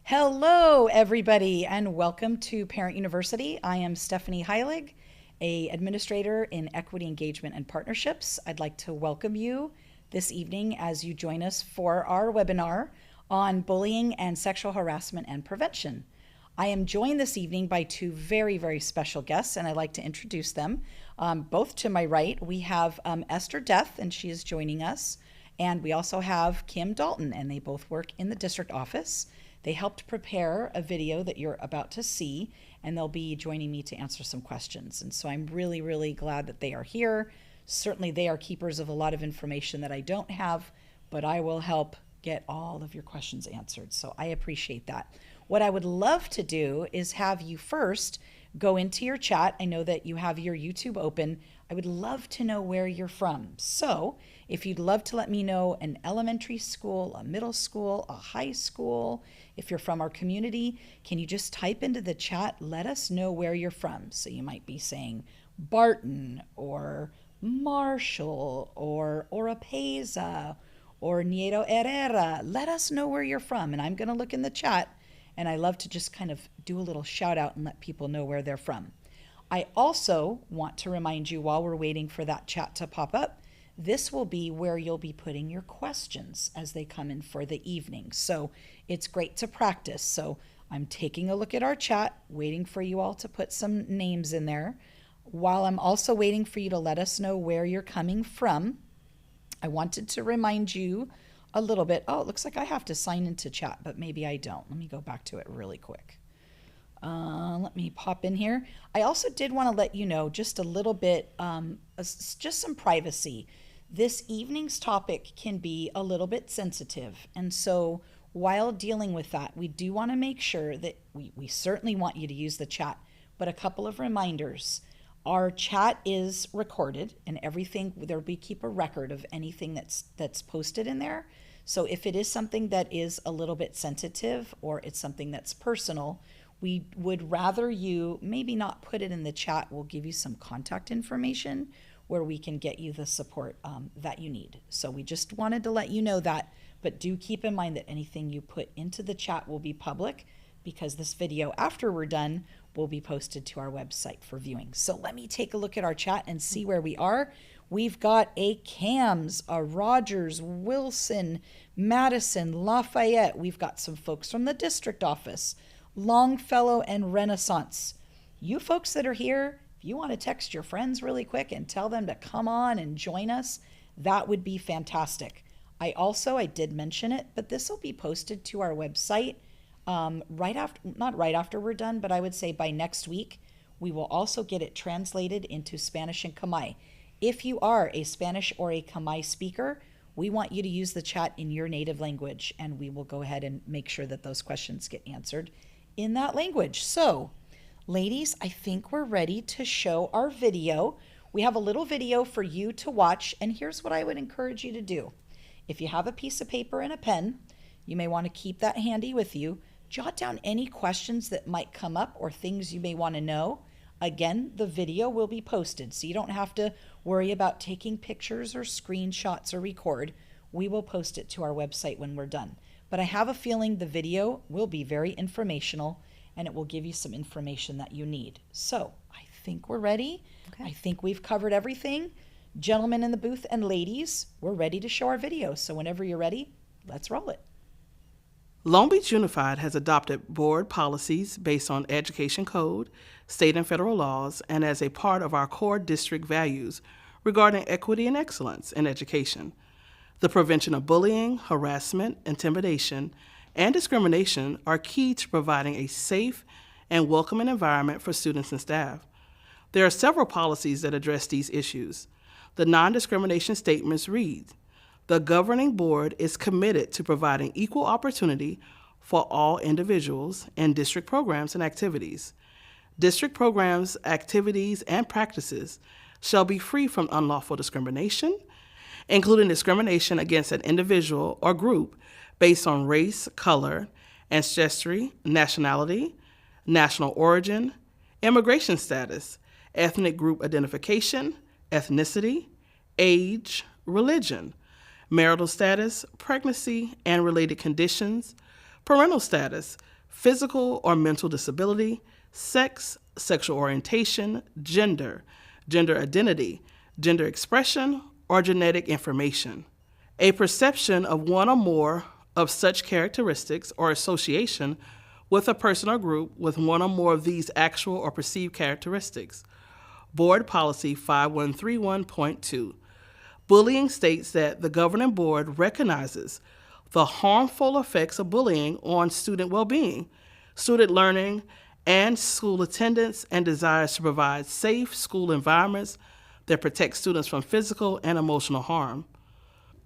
Hello, everybody, and welcome to Parent University. I am Stephanie Heilig, a administrator in Equity Engagement and Partnerships. I'd like to welcome you this evening as you join us for our webinar on bullying and sexual harassment and prevention. I am joined this evening by two very, very special guests, and I'd like to introduce them. Both to my right, we have Esther Death, and she is joining us. And we also have Kim Dalton, and they both work in the district office. They helped prepare a video that you're about to see, and they'll be joining me to answer some questions. And so I'm really, really glad that they are here. Certainly they are keepers of a lot of information that I don't have, but I will help get all of your questions answered. So I appreciate that. What I would love to do is have you first go into your chat. I know that you have your YouTube open. I would love to know where you're from. So if you'd love to let me know an elementary school, a middle school, a high school, if you're from our community, can you just type into the chat, let us know where you're from. So you might be saying Barton or Marshall or Oropeza or Nieto Herrera. Let us know where you're from. And I'm going to look in the chat, and I love to just kind of do a little shout out and let people know where they're from. I also want to remind you, while we're waiting for that chat to pop up, this will be where you'll be putting your questions as they come in for the evening. So it's great to practice. So I'm taking a look at our chat, waiting for you all to put some names in there. While I'm also waiting for you to let us know where you're coming from, I wanted to remind you a little bit. Oh, it looks like I have to sign into chat, but maybe I don't. Let me go back to it really quick. Let me pop in here. I also did want to let you know just a little bit, just some privacy. This evening's topic can be a little bit sensitive. And so while dealing with that, we do want to make sure that we certainly want you to use the chat, but a couple of reminders. Our chat is recorded, and everything, we keep a record of anything that's posted in there. So if it is something that is a little bit sensitive or it's something that's personal, we would rather you maybe not put it in the chat. We'll give you some contact information where we can get you the support that you need. So we just wanted to let you know that, but do keep in mind that anything you put into the chat will be public, because this video, after we're done, will be posted to our website for viewing. So let me take a look at our chat and see where we are. We've got a Cams, a Rogers, Wilson, Madison, Lafayette. We've got some folks from the district office, Longfellow and Renaissance. You folks that are here, if you want to text your friends really quick and tell them to come on and join us, that would be fantastic. I did mention it, but this will be posted to our website not right after we're done, but I would say by next week. We will also get it translated into Spanish and Khmer. If you are a Spanish or a Khmer speaker, we want you to use the chat in your native language, and we will go ahead and make sure that those questions get answered in that language. So, ladies, I think we're ready to show our video. We have a little video for you to watch, and here's what I would encourage you to do. If you have a piece of paper and a pen, you may want to keep that handy with you. Jot down any questions that might come up or things you may want to know. Again, the video will be posted, so you don't have to worry about taking pictures or screenshots or record. We will post it to our website when we're done. But I have a feeling the video will be very informational, and it will give you some information that you need. So I think we're ready. Okay. I think we've covered everything. Gentlemen in the booth and ladies, we're ready to show our video. So whenever you're ready, let's roll it. Long Beach Unified has adopted board policies based on education code, state and federal laws, and as a part of our core district values regarding equity and excellence in education. The prevention of bullying, harassment, intimidation, and discrimination are key to providing a safe and welcoming environment for students and staff. There are several policies that address these issues. The non-discrimination statements read, "The governing board is committed to providing equal opportunity for all individuals in district programs and activities. District programs, activities, and practices shall be free from unlawful discrimination, including discrimination against an individual or group based on race, color, ancestry, nationality, national origin, immigration status, ethnic group identification, ethnicity, age, religion, marital status, pregnancy and related conditions, parental status, physical or mental disability, sex, sexual orientation, gender, gender identity, gender expression, or genetic information. A perception of one or more of such characteristics or association with a person or group with one or more of these actual or perceived characteristics. Board Policy 5131.2. Bullying states that the governing board recognizes the harmful effects of bullying on student well-being, student learning, and school attendance, and desires to provide safe school environments that protect students from physical and emotional harm.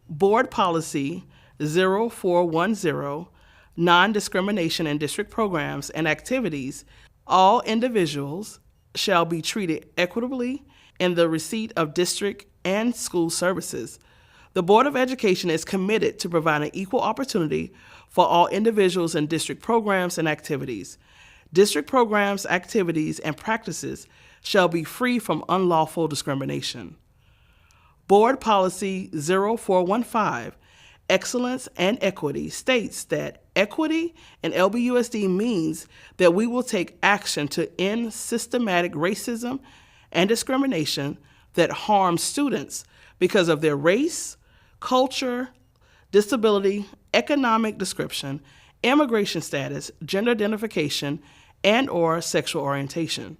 Board Policy 0410, Non-Discrimination in District Programs and Activities. All individuals shall be treated equitably in the receipt of district and school services. The Board of Education is committed to providing equal opportunity for all individuals in district programs and activities. District programs, activities, and practices shall be free from unlawful discrimination. Board Policy 0415, Excellence and Equity, states that equity in LBUSD means that we will take action to end systematic racism and discrimination that harms students because of their race, culture, disability, economic description, immigration status, gender identification, and/or sexual orientation.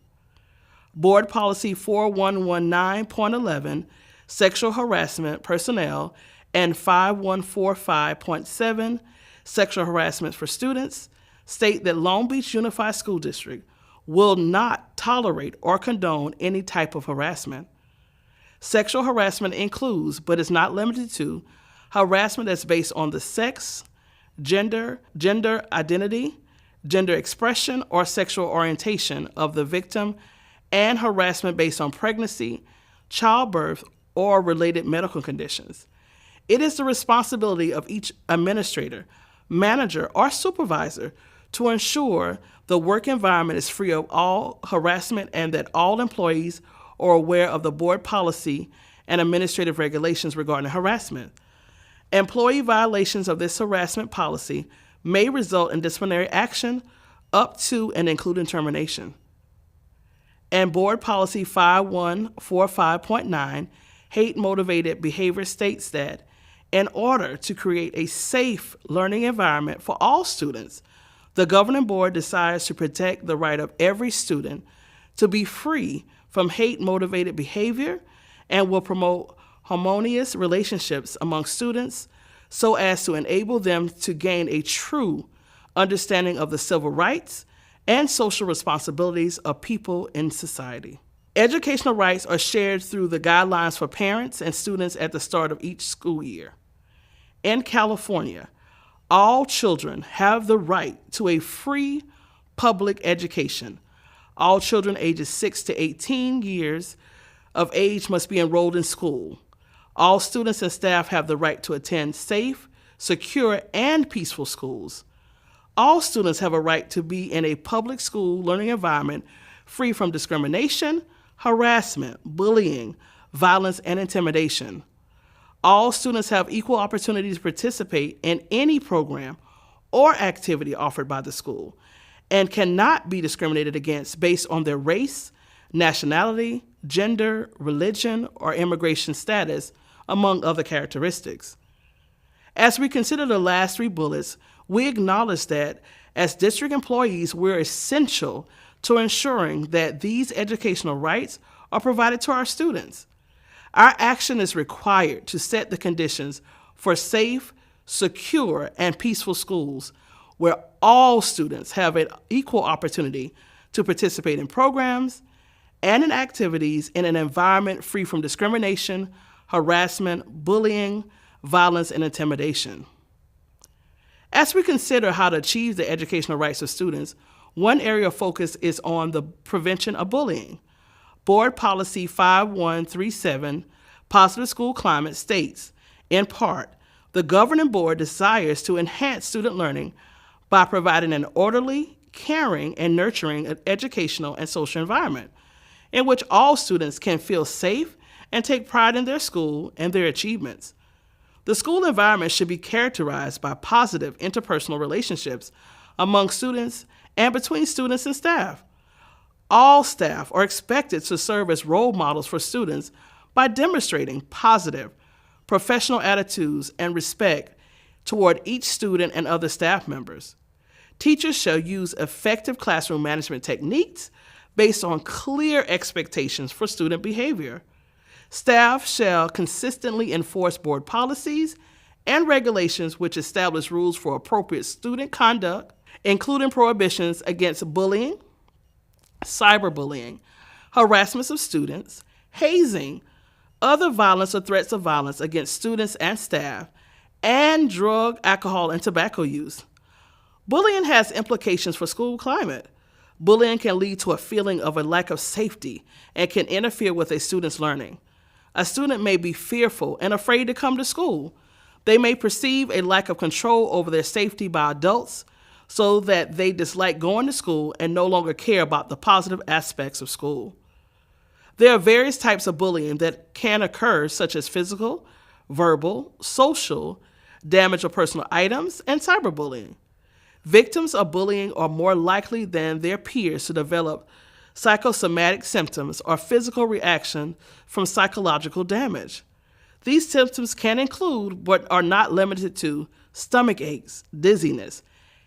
Board Policy 4119.11, Sexual Harassment Personnel, and 5145.7, Sexual Harassment for Students, state that Long Beach Unified School District will not tolerate or condone any type of harassment. Sexual harassment includes, but is not limited to, harassment that's based on the sex, gender, gender identity, gender expression, or sexual orientation of the victim, and harassment based on pregnancy, childbirth, or related medical conditions. It is the responsibility of each administrator, manager, or supervisor to ensure the work environment is free of all harassment and that all employees are aware of the board policy and administrative regulations regarding harassment. Employee violations of this harassment policy may result in disciplinary action up to and including termination. And Board Policy 5145.9, Hate-Motivated Behavior, states that in order to create a safe learning environment for all students, the governing board desires to protect the right of every student to be free from hate-motivated behavior and will promote harmonious relationships among students so as to enable them to gain a true understanding of the civil rights and social responsibilities of people in society. Educational rights are shared through the guidelines for parents and students at the start of each school year. In California, all children have the right to a free public education. All children ages 6 to 18 years of age must be enrolled in school. All students and staff have the right to attend safe, secure, and peaceful schools. All students have a right to be in a public school learning environment free from discrimination, harassment, bullying, violence, and intimidation. All students have equal opportunities to participate in any program or activity offered by the school and cannot be discriminated against based on their race, nationality, gender, religion, or immigration status, among other characteristics. As we consider the last three bullets, we acknowledge that as district employees, we're essential to ensuring that these educational rights are provided to our students. Our action is required to set the conditions for safe, secure, and peaceful schools where all students have an equal opportunity to participate in programs and in activities in an environment free from discrimination, harassment, bullying, violence, and intimidation. As we consider how to achieve the educational rights of students, one area of focus is on the prevention of bullying. Board Policy 5137, Positive School Climate, states, in part, the governing board desires to enhance student learning by providing an orderly, caring, and nurturing educational and social environment in which all students can feel safe and take pride in their school and their achievements. The school environment should be characterized by positive interpersonal relationships among students and between students and staff. All staff are expected to serve as role models for students by demonstrating positive, professional attitudes and respect toward each student and other staff members. Teachers shall use effective classroom management techniques based on clear expectations for student behavior. Staff shall consistently enforce board policies and regulations which establish rules for appropriate student conduct, including prohibitions against bullying, cyberbullying, harassment of students, hazing, other violence or threats of violence against students and staff, and drug, alcohol, and tobacco use. Bullying has implications for school climate. Bullying can lead to a feeling of a lack of safety and can interfere with a student's learning. A student may be fearful and afraid to come to school. They may perceive a lack of control over their safety by adults, so that they dislike going to school and no longer care about the positive aspects of school. There are various types of bullying that can occur, such as physical, verbal, social, damage of personal items, and cyberbullying. Victims of bullying are more likely than their peers to develop psychosomatic symptoms or physical reaction from psychological damage. These symptoms can include, but are not limited to, stomach aches, dizziness,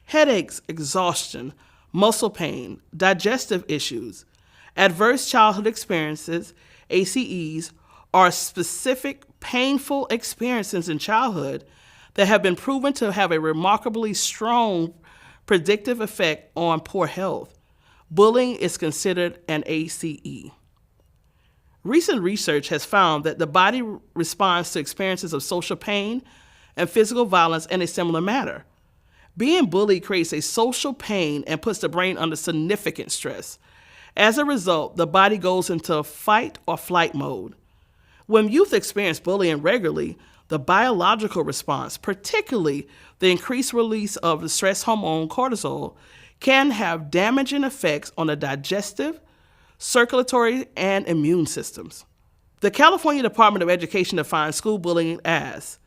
headaches, exhaustion, muscle pain, digestive issues, adverse childhood experiences, ACEs, or specific painful experiences in childhood that have been proven to have a remarkably strong predictive effect on poor health. Bullying is considered an ACE. Recent research has found that the body responds to experiences of social pain and physical violence in a similar manner. Being bullied creates a social pain and puts the brain under significant stress. As a result, the body goes into fight or flight mode. When youth experience bullying regularly, the biological response, particularly the increased release of the stress hormone cortisol, can have damaging effects on the digestive, circulatory, and immune systems. The California Department of Education defines school bullying as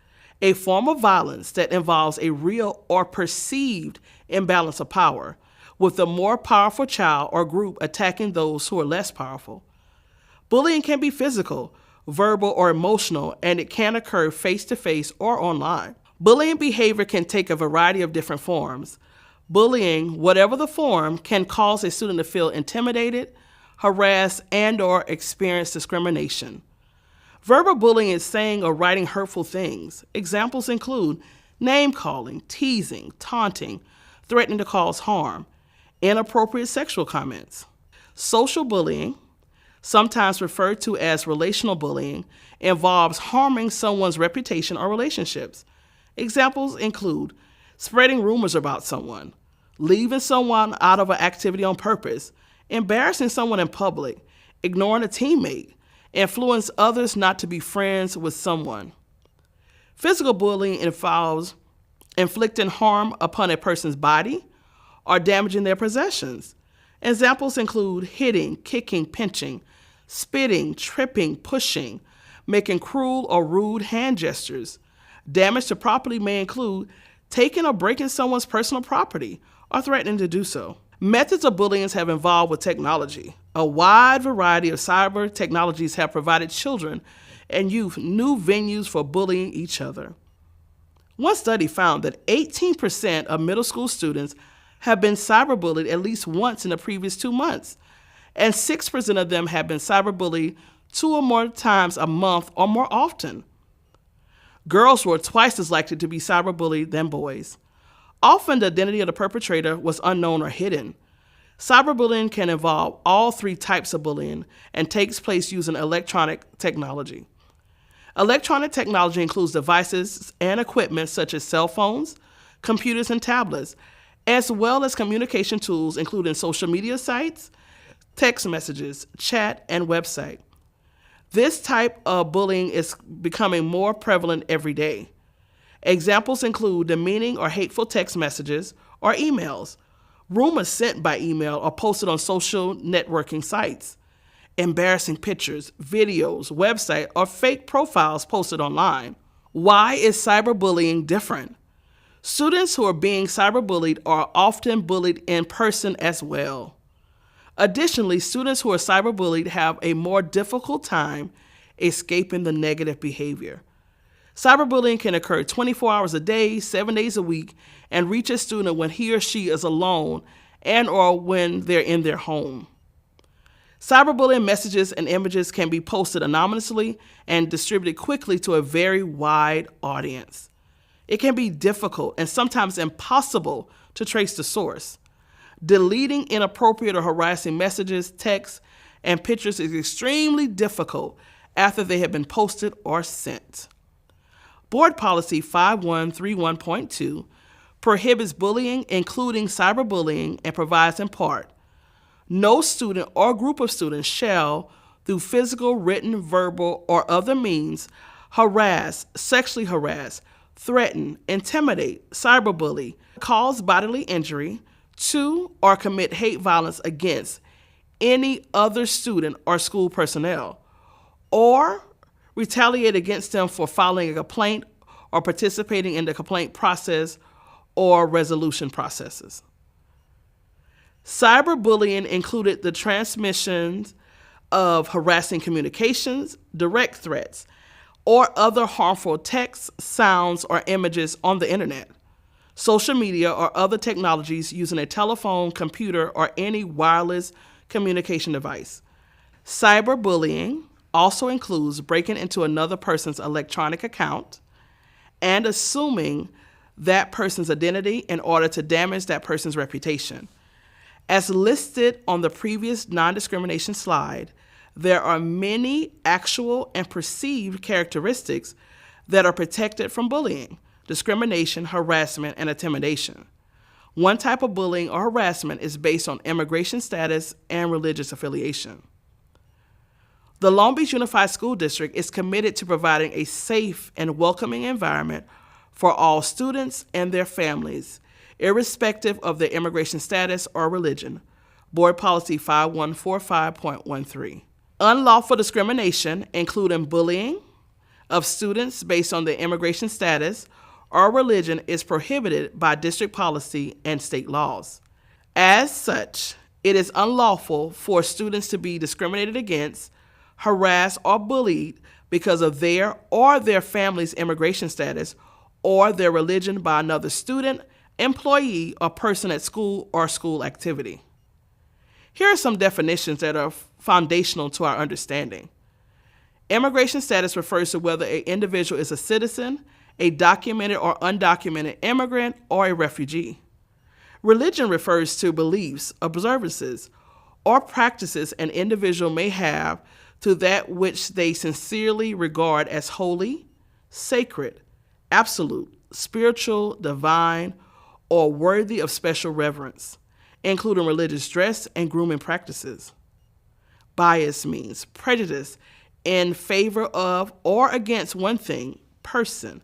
a form of violence that involves a real or perceived imbalance of power, with the more powerful child or group attacking those who are less powerful. Bullying can be physical, verbal, or emotional, and it can occur face-to-face or online. Bullying behavior can take a variety of different forms. Bullying, whatever the form, can cause a student to feel intimidated, harassed, and/or experience discrimination. Verbal bullying is saying or writing hurtful things. Examples include name-calling, teasing, taunting, threatening to cause harm, inappropriate sexual comments. Social bullying, sometimes referred to as relational bullying, involves harming someone's reputation or relationships. Examples include spreading rumors about someone, leaving someone out of an activity on purpose, embarrassing someone in public, ignoring a teammate, influence others not to be friends with someone. Physical bullying involves inflicting harm upon a person's body or damaging their possessions. Examples include hitting, kicking, pinching, spitting, tripping, pushing, making cruel or rude hand gestures. Damage to property may include taking or breaking someone's personal property or threatening to do so. Methods of bullying have evolved with technology. A wide variety of cyber technologies have provided children and youth new venues for bullying each other. One study found that 18% of middle school students have been cyberbullied at least once in the previous 2 months, and 6% of them have been cyberbullied 2 or more times a month or more often. Girls were twice as likely to be cyberbullied than boys. Often the identity of the perpetrator was unknown or hidden. Cyberbullying can involve all 3 types of bullying and takes place using electronic technology. Electronic technology includes devices and equipment such as cell phones, computers, and tablets, as well as communication tools including social media sites, text messages, chat, and website. This type of bullying is becoming more prevalent every day. Examples include demeaning or hateful text messages or emails, rumors sent by email or posted on social networking sites, embarrassing pictures, videos, website, or fake profiles posted online. Why is cyberbullying different? Students who are being cyberbullied are often bullied in person as well. Additionally, students who are cyberbullied have a more difficult time escaping the negative behavior. Cyberbullying can occur 24 hours a day, 7 days a week, and reach a student when he or she is alone and or when they're in their home. Cyberbullying messages and images can be posted anonymously and distributed quickly to a very wide audience. It can be difficult and sometimes impossible to trace the source. Deleting inappropriate or harassing messages, texts, and pictures is extremely difficult after they have been posted or sent. Board Policy 5131.2 prohibits bullying, including cyberbullying, and provides in part, no student or group of students shall, through physical, written, verbal, or other means, harass, sexually harass, threaten, intimidate, cyberbully, cause bodily injury to, or commit hate violence against any other student or school personnel, or retaliate against them for filing a complaint or participating in the complaint process or resolution processes. Cyberbullying included the transmissions of harassing communications, direct threats, or other harmful texts, sounds, or images on the internet, social media, or other technologies using a telephone, computer, or any wireless communication device. Cyberbullying also includes breaking into another person's electronic account and assuming that person's identity in order to damage that person's reputation. As listed on the previous non-discrimination slide, there are many actual and perceived characteristics that are protected from bullying, discrimination, harassment, and intimidation. One type of bullying or harassment is based on immigration status and religious affiliation. The Long Beach Unified School District is committed to providing a safe and welcoming environment for all students and their families, irrespective of their immigration status or religion. Board Policy 5145.13. Unlawful discrimination, including bullying of students based on their immigration status or religion, is prohibited by district policy and state laws. As such, it is unlawful for students to be discriminated against, harassed, or bullied because of their or their family's immigration status or their religion by another student, employee, or person at school or school activity. Here are some definitions that are foundational to our understanding. Immigration status refers to whether an individual is a citizen, a documented or undocumented immigrant, or a refugee. Religion refers to beliefs, observances, or practices an individual may have to that which they sincerely regard as holy, sacred, absolute, spiritual, divine, or worthy of special reverence, including religious dress and grooming practices. Bias means prejudice in favor of or against one thing, person,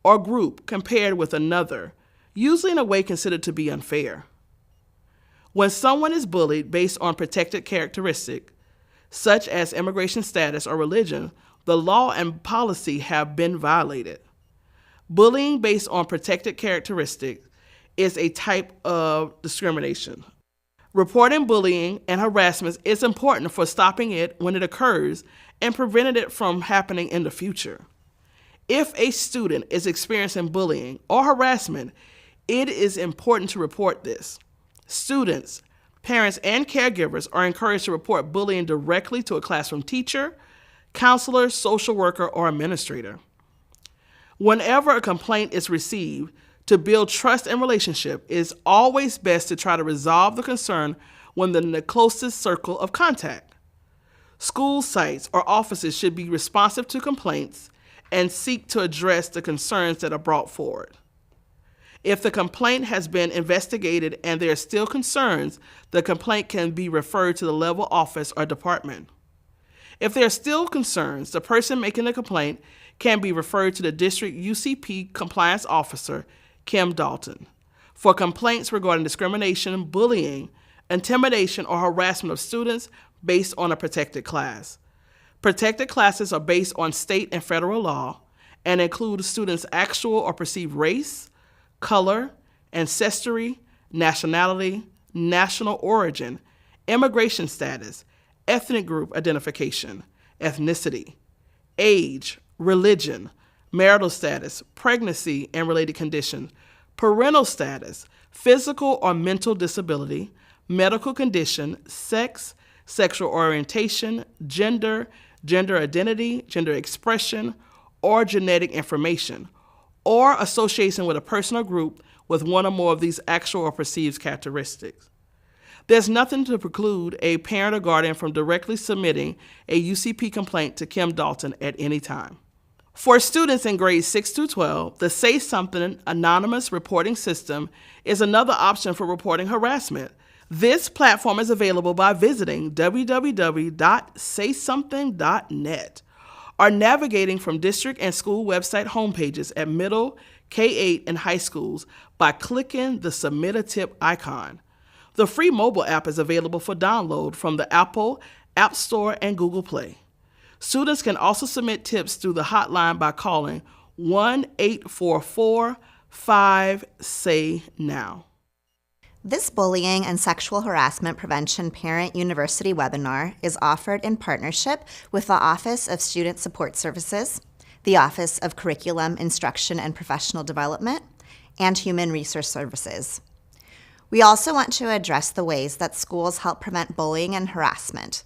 or group compared with another, usually in a way considered to be unfair. When someone is bullied based on protected characteristic, such as immigration status or religion, the law and policy have been violated. Bullying based on protected characteristics is a type of discrimination. Reporting bullying and harassment is important for stopping it when it occurs and preventing it from happening in the future. If a student is experiencing bullying or harassment, it is important to report this. Students, parents, and caregivers are encouraged to report bullying directly to a classroom teacher, counselor, social worker, or administrator. Whenever a complaint is received, to build trust and relationship, it is always best to try to resolve the concern within the closest circle of contact. School sites or offices should be responsive to complaints and seek to address the concerns that are brought forward. If the complaint has been investigated and there are still concerns, the complaint can be referred to the level office or department. If there are still concerns, the person making the complaint can be referred to the district UCP compliance officer, Kim Dalton, for complaints regarding discrimination, bullying, intimidation, or harassment of students based on a protected class. Protected classes are based on state and federal law and include students' actual or perceived race, color, ancestry, nationality, national origin, immigration status, ethnic group identification, ethnicity, age, religion, marital status, pregnancy and related conditions, parental status, physical or mental disability, medical condition, sex, sexual orientation, gender, gender identity, gender expression, or genetic information, or association with a person or group with one or more of these actual or perceived characteristics. There's nothing to preclude a parent or guardian from directly submitting a UCP complaint to Kim Dalton at any time. For students in grades 6 through 12, the Say Something anonymous reporting system is another option for reporting harassment. This platform is available by visiting www.saysomething.net or navigating from district and school website homepages at middle, K-8, and high schools by clicking the Submit a Tip icon. The free mobile app is available for download from the Apple App Store and Google Play. Students can also submit tips through the hotline by calling 1-844-5-SAY-NOW. This bullying and sexual harassment prevention parent university webinar is offered in partnership with the Office of Student Support Services, the Office of Curriculum, Instruction, and Professional Development, and Human Resource Services. We also want to address the ways that schools help prevent bullying and harassment.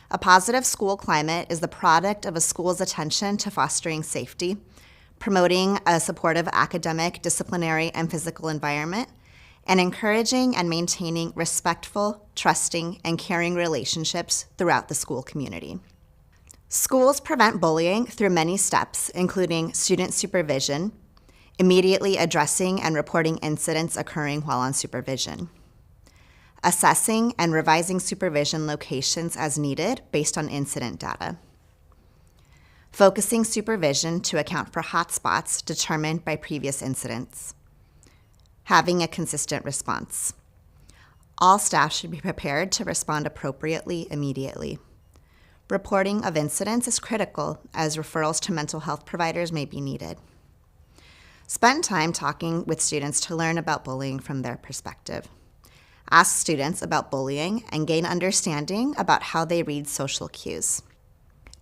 A positive school climate is the product of a school's attention to fostering safety, promoting a supportive academic, disciplinary, and physical environment, and encouraging and maintaining respectful, trusting, and caring relationships throughout the school community. Schools prevent bullying through many steps, including student supervision, immediately addressing and reporting incidents occurring while on supervision, assessing and revising supervision locations as needed based on incident data, focusing supervision to account for hotspots determined by previous incidents, having a consistent response. All staff should be prepared to respond appropriately immediately. Reporting of incidents is critical as referrals to mental health providers may be needed. Spend time talking with students to learn about bullying from their perspective. Ask students about bullying and gain understanding about how they read social cues.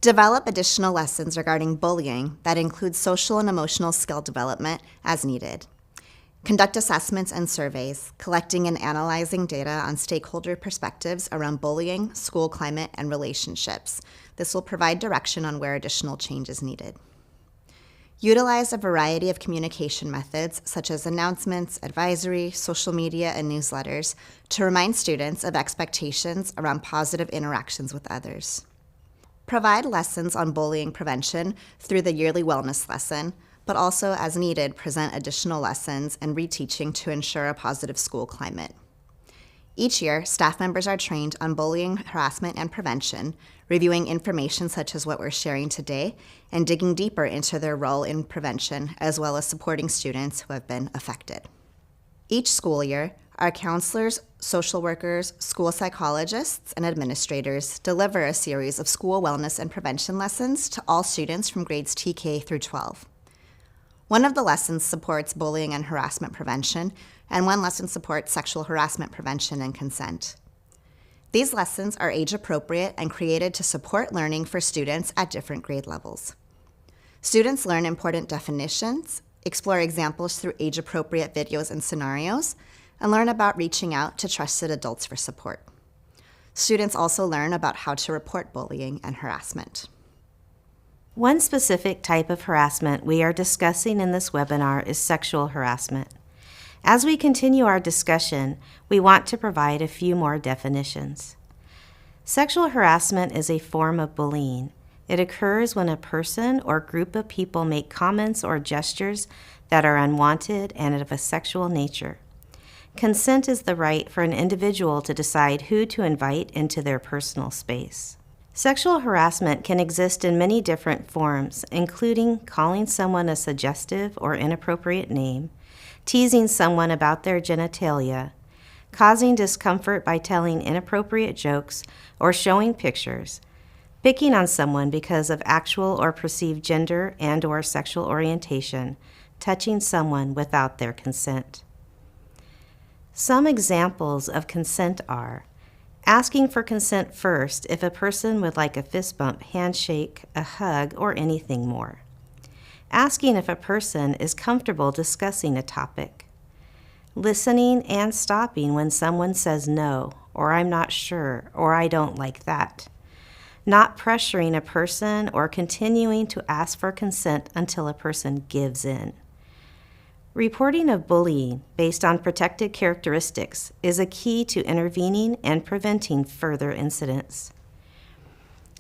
Develop additional lessons regarding bullying that include social and emotional skill development as needed. Conduct assessments and surveys, collecting and analyzing data on stakeholder perspectives around bullying, school climate, and relationships. This will provide direction on where additional change is needed. Utilize a variety of communication methods such as announcements, advisory, social media, and newsletters to remind students of expectations around positive interactions with others. Provide lessons on bullying prevention through the yearly wellness lesson, but also as needed, present additional lessons and reteaching to ensure a positive school climate. Each year, staff members are trained on bullying, harassment, and prevention, reviewing information such as what we're sharing today, and digging deeper into their role in prevention, as well as supporting students who have been affected. Each school year, our counselors, social workers, school psychologists, and administrators deliver a series of school wellness and prevention lessons to all students from grades TK through 12. One of the lessons supports bullying and harassment prevention, and one lesson supports sexual harassment prevention and consent. These lessons are age-appropriate and created to support learning for students at different grade levels. Students learn important definitions, explore examples through age-appropriate videos and scenarios, and learn about reaching out to trusted adults for support. Students also learn about how to report bullying and harassment. One specific type of harassment we are discussing in this webinar is sexual harassment. As we continue our discussion, we want to provide a few more definitions. Sexual harassment is a form of bullying. It occurs when a person or group of people make comments or gestures that are unwanted and of a sexual nature. Consent is the right for an individual to decide who to invite into their personal space. Sexual harassment can exist in many different forms, including calling someone a suggestive or inappropriate name, teasing someone about their genitalia, causing discomfort by telling inappropriate jokes or showing pictures, picking on someone because of actual or perceived gender and/or sexual orientation, touching someone without their consent. Some examples of consent are asking for consent first if a person would like a fist bump, handshake, a hug, or anything more. Asking if a person is comfortable discussing a topic. Listening and stopping when someone says no, or I'm not sure, or I don't like that. Not pressuring a person or continuing to ask for consent until a person gives in. Reporting of bullying based on protected characteristics is a key to intervening and preventing further incidents.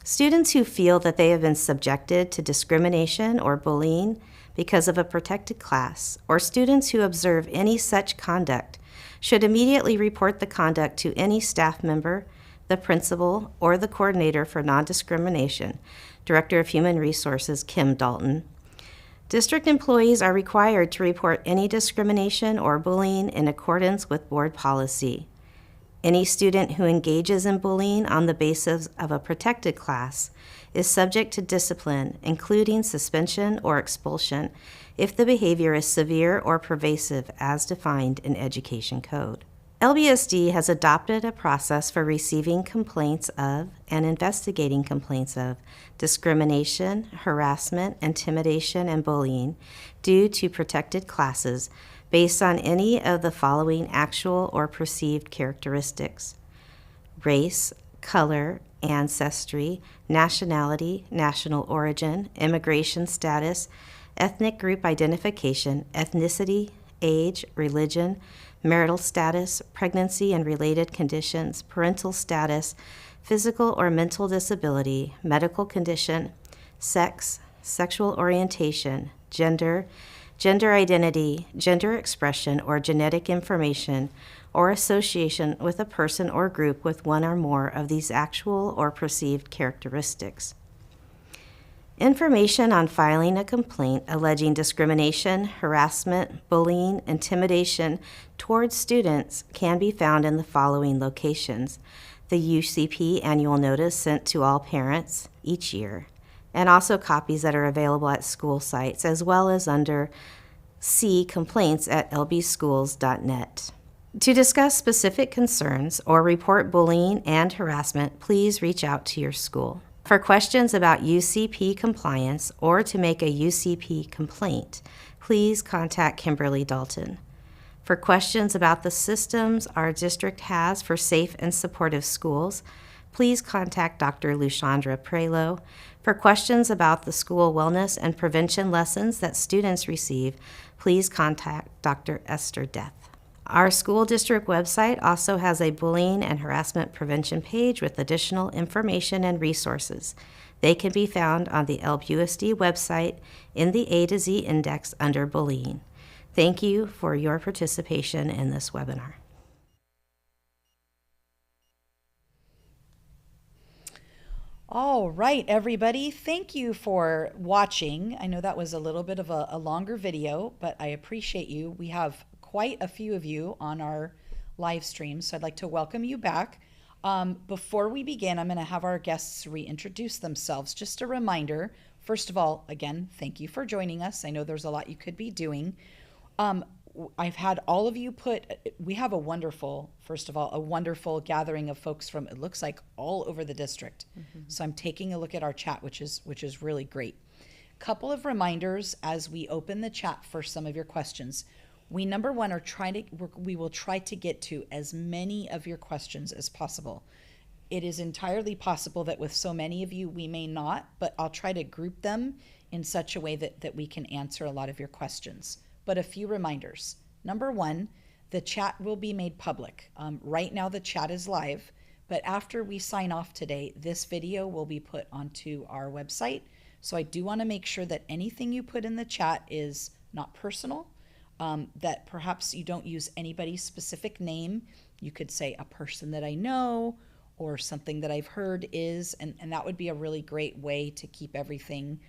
Students who feel that they have been subjected to discrimination or bullying because of a protected class, or students who observe any such conduct, should immediately report the conduct to any staff member, the principal, or the coordinator for non-discrimination, Director of Human Resources Kim Dalton. District employees are required to report any discrimination or bullying in accordance with board policy. Any student who engages in bullying on the basis of a protected class is subject to discipline, including suspension or expulsion, if the behavior is severe or pervasive as defined in Education Code. LBUSD has adopted a process for receiving complaints of and investigating complaints of discrimination, harassment, intimidation, and bullying due to protected classes based on any of the following actual or perceived characteristics: race, color, ancestry, nationality, national origin, immigration status, ethnic group identification, ethnicity, age, religion, marital status, pregnancy and related conditions, parental status, physical or mental disability, medical condition, sex, sexual orientation, gender, gender identity, gender expression, or genetic information, or association with a person or group with one or more of these actual or perceived characteristics. Information on filing a complaint alleging discrimination, harassment, bullying, intimidation towards students can be found in the following locations: the UCP annual notice sent to all parents each year, and also copies that are available at school sites, as well as under C complaints at lbschools.net. To discuss specific concerns or report bullying and harassment, please reach out to your school. For questions about UCP compliance or to make a UCP complaint, please contact Kimberly Dalton. For questions about the systems our district has for safe and supportive schools, please contact Dr. Lushandra Prelo. For questions about the school wellness and prevention lessons that students receive, please contact Dr. Esther Death. Our school district website also has a bullying and harassment prevention page with additional information and resources. They can be found on the LBUSD website in the A to Z index under bullying. Thank you for your participation in this webinar. All right, everybody, thank you for watching. I know that was a little bit of a longer video, but I appreciate you. We have quite a few of you on our live stream, so I'd like to welcome you back. Before we begin, I'm going to have our guests reintroduce themselves. Just a reminder, first of all, again, thank you for joining us. I know there's a lot you could be doing. I've had all of you we have a wonderful, first of all, a wonderful gathering of folks from, it looks like, all over the district. So I'm taking a look at our chat, which is really great. Couple of reminders as we open the chat for some of your questions. We, number one, we will try to get to as many of your questions as possible. It is entirely possible that with so many of you, we may not, but I'll try to group them in such a way that we can answer a lot of your questions. But a few reminders. Number one, the chat will be made public. Right now the chat is live, but after we sign off today, this video will be put onto our website. So I do want to make sure that anything you put in the chat is not personal, that perhaps you don't use anybody's specific name. You could say a person that I know or something that I've heard is, and that would be a really great way to keep everything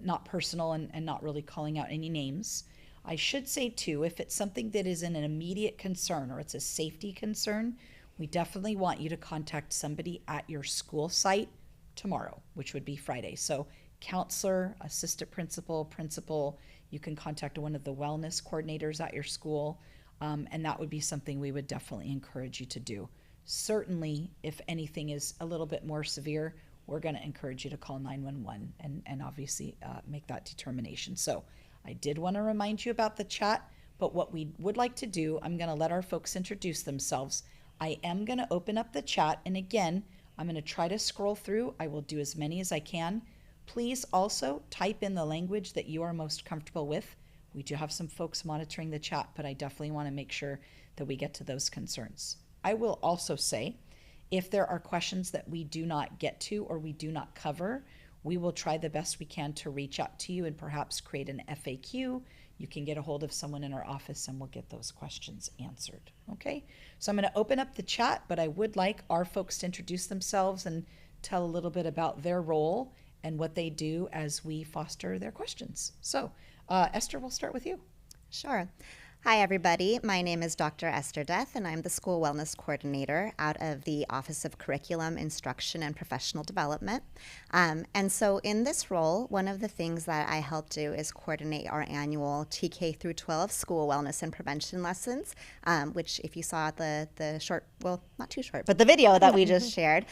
not personal and not really calling out any names. I should say too, if it's something that is an immediate concern or it's a safety concern, we definitely want you to contact somebody at your school site tomorrow, which would be Friday. So counselor, assistant principal, you can contact one of the wellness coordinators at your school, and that would be something we would definitely encourage you to do. Certainly, if anything is a little bit more severe, we're going to encourage you to call 911 and obviously make that determination. So I did want to remind you about the chat, but what we would like to do, I'm going to let our folks introduce themselves. I am going to open up the chat, and again, I'm going to try to scroll through. I will do as many as I can. Please also type in the language that you are most comfortable with. We do have some folks monitoring the chat, but I definitely want to make sure that we get to those concerns. I will also say, if there are questions that we do not get to or we do not cover, we will try the best we can to reach out to you and perhaps create an FAQ. You can get a hold of someone in our office and we'll get those questions answered. Okay, so I'm going to open up the chat, but I would like our folks to introduce themselves and tell a little bit about their role and what they do as we foster their questions. So Esther, we'll start with you. Sure. Hi, everybody. My name is Dr. Esther Death, and I'm the School Wellness Coordinator out of the Office of Curriculum, Instruction, and Professional Development. And so in this role, one of the things that I help do is coordinate our annual TK through 12 school wellness and prevention lessons, which if you saw the short, well, not too short, but the video that we just shared,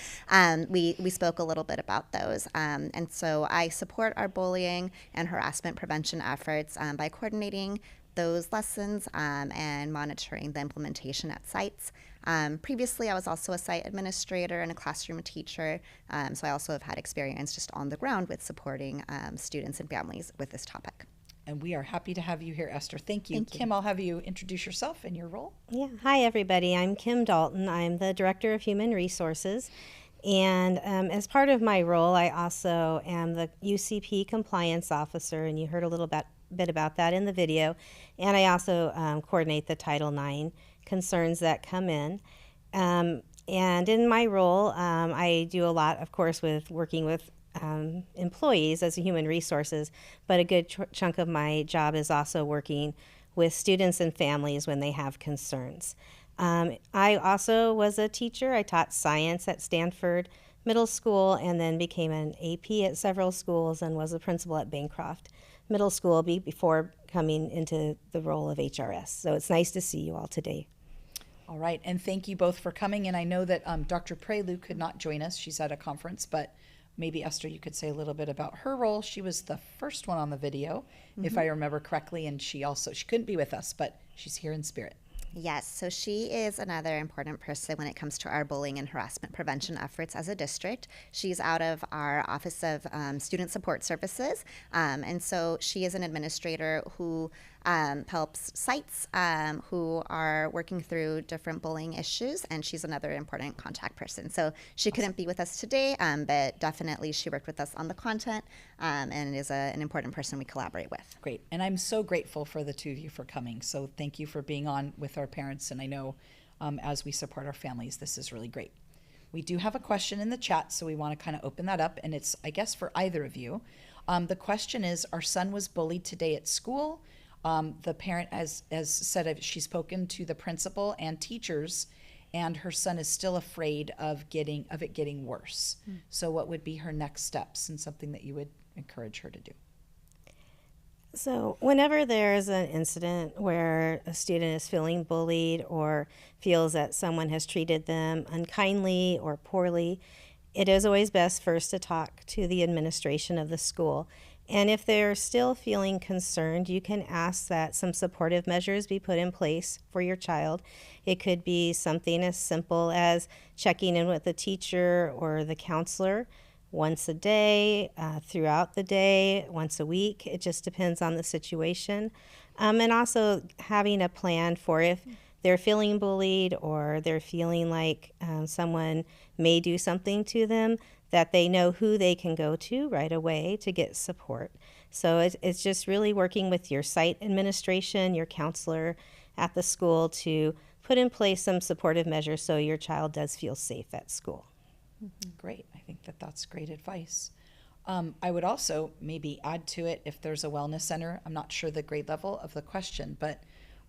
we spoke a little bit about those. And so I support our bullying and harassment prevention efforts by coordinating those lessons and monitoring the implementation at sites. Previously, I was also a site administrator and a classroom teacher, so I also have had experience just on the ground with supporting students and families with this topic. And we are happy to have you here, Esther. Thank you. Thank you. Kim, I'll have you introduce yourself and your role. Yeah. Hi, everybody. I'm Kim Dalton. I'm the Director of Human Resources. And as part of my role, I also am the UCP Compliance Officer, and you heard a little bit about that in the video. And I also coordinate the Title IX concerns that come in. And in my role, I do a lot, of course, with working with employees as a human resources, but a good chunk of my job is also working with students and families when they have concerns. I also was a teacher. I taught science at Stanford Middle School and then became an AP at several schools and was a principal at Bancroft Middle School before coming into the role of HRS. So it's nice to see you all today. All right, and thank you both for coming. And I know that Dr. Prelude could not join us. She's at a conference, but maybe Esther, you could say a little bit about her role. She was the first one on the video, if I remember correctly, and she couldn't be with us, but she's here in spirit. Yes, so she is another important person when it comes to our bullying and harassment prevention efforts as a district. She's out of our Office of Student Support Services, and so she is an administrator who helps sites who are working through different bullying issues, and she's another important contact person. So she couldn't be with us today, but definitely she worked with us on the content and is an important person we collaborate with. Great, and I'm so grateful for the two of you for coming. So thank you for being on with our parents, and I know as we support our families, this is really great. We do have a question in the chat, so we want to kind of open that up, and it's, I guess, for either of you. The question is, our son was bullied today at school. The parent has said she's spoken to the principal and teachers, and her son is still afraid of it getting worse. So what would be her next steps and something that you would encourage her to do? So whenever there's an incident where a student is feeling bullied or feels that someone has treated them unkindly or poorly, it is always best first to talk to the administration of the school. And if they're still feeling concerned, you can ask that some supportive measures be put in place for your child. It could be something as simple as checking in with the teacher or the counselor once a day, throughout the day, once a week. It just depends on the situation. And also having a plan for if they're feeling bullied or they're feeling like someone may do something to them, that they know who they can go to right away to get support. So it's just really working with your site administration, your counselor at the school to put in place some supportive measures so your child does feel safe at school. Great. I think that's great advice. I would also maybe add to it if there's a wellness center. I'm not sure the grade level of the question, but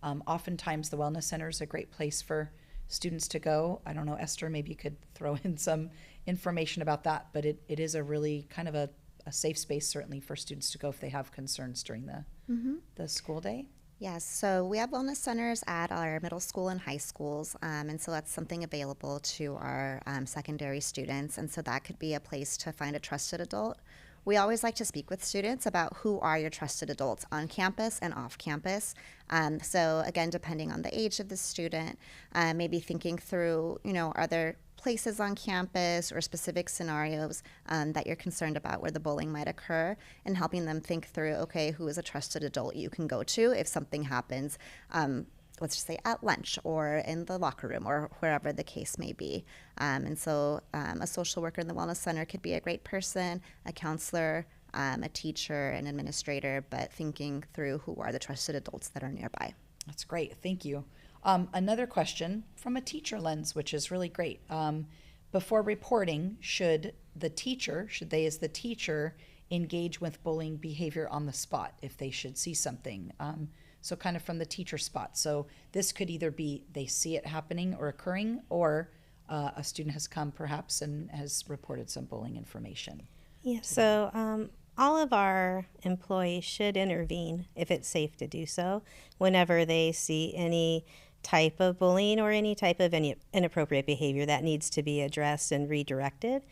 oftentimes the wellness center is a great place for students to go. I don't know, Esther, maybe you could throw in some information about that, but it is a really kind of a safe space certainly for students to go if they have concerns during the school day? Yes, so we have wellness centers at our middle school and high schools, and so that's something available to our secondary students, and so that could be a place to find a trusted adult. We always like to speak with students about who are your trusted adults on campus and off campus. So again, depending on the age of the student, maybe thinking through, are there places on campus or specific scenarios that you're concerned about where the bullying might occur, and helping them think through, okay, who is a trusted adult you can go to if something happens, let's just say at lunch or in the locker room or wherever the case may be. And so a social worker in the wellness center could be a great person, a counselor, a teacher, an administrator, but thinking through who are the trusted adults that are nearby. That's great. Thank you. Another question from a teacher lens, which is really great. Before reporting, should they as the teacher engage with bullying behavior on the spot if they should see something? So kind of from the teacher spot. So this could either be they see it happening or occurring, or a student has come perhaps and has reported some bullying information. Yeah, so all of our employees should intervene if it's safe to do so whenever they see any type of bullying or any type of any inappropriate behavior that needs to be addressed and redirected.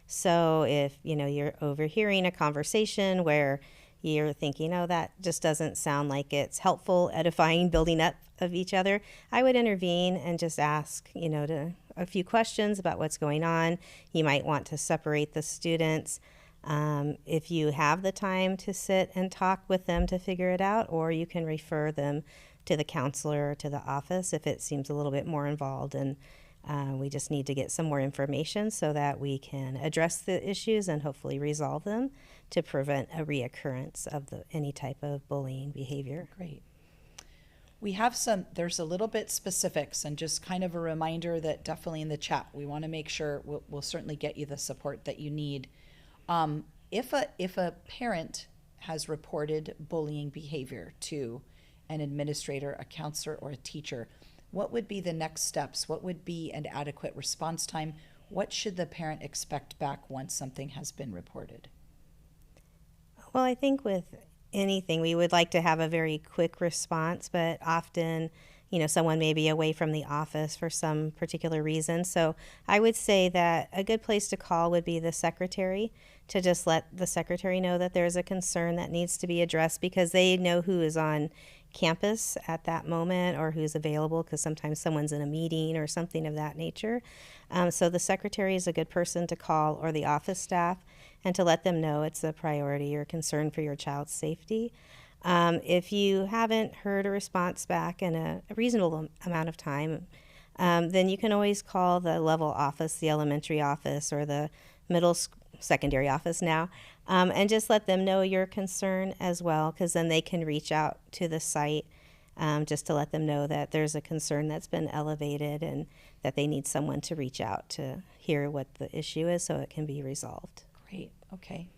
So if you're overhearing a conversation where you're thinking, oh, that just doesn't sound like it's helpful, edifying, building up of each other, I would intervene and just ask a few questions about what's going on. You might want to separate the students. If you have the time to sit and talk with them to figure it out, or you can refer them to the counselor or to the office if it seems a little bit more involved, and we just need to get some more information so that we can address the issues and hopefully resolve them to prevent a reoccurrence of any type of bullying behavior. Great. We have there's a little bit specifics, and just kind of a reminder that definitely in the chat, we want to make sure we'll certainly get you the support that you need. If a parent has reported bullying behavior to an administrator, a counselor, or a teacher, what would be the next steps? What would be an adequate response time? What should the parent expect back once something has been reported? Well, I think with anything, we would like to have a very quick response, but often, someone may be away from the office for some particular reason. So I would say that a good place to call would be the secretary, to just let the secretary know that there's a concern that needs to be addressed, because they know who is on campus at that moment or who's available, because sometimes someone's in a meeting or something of that nature. So the secretary is a good person to call, or the office staff, and to let them know it's a priority or concern for your child's safety. If you haven't heard a response back in a reasonable amount of time, then you can always call the level office, the elementary office, or the secondary office now, and just let them know your concern as well, because then they can reach out to the site just to let them know that there's a concern that's been elevated and that they need someone to reach out to hear what the issue is so it can be resolved. Great. Okay.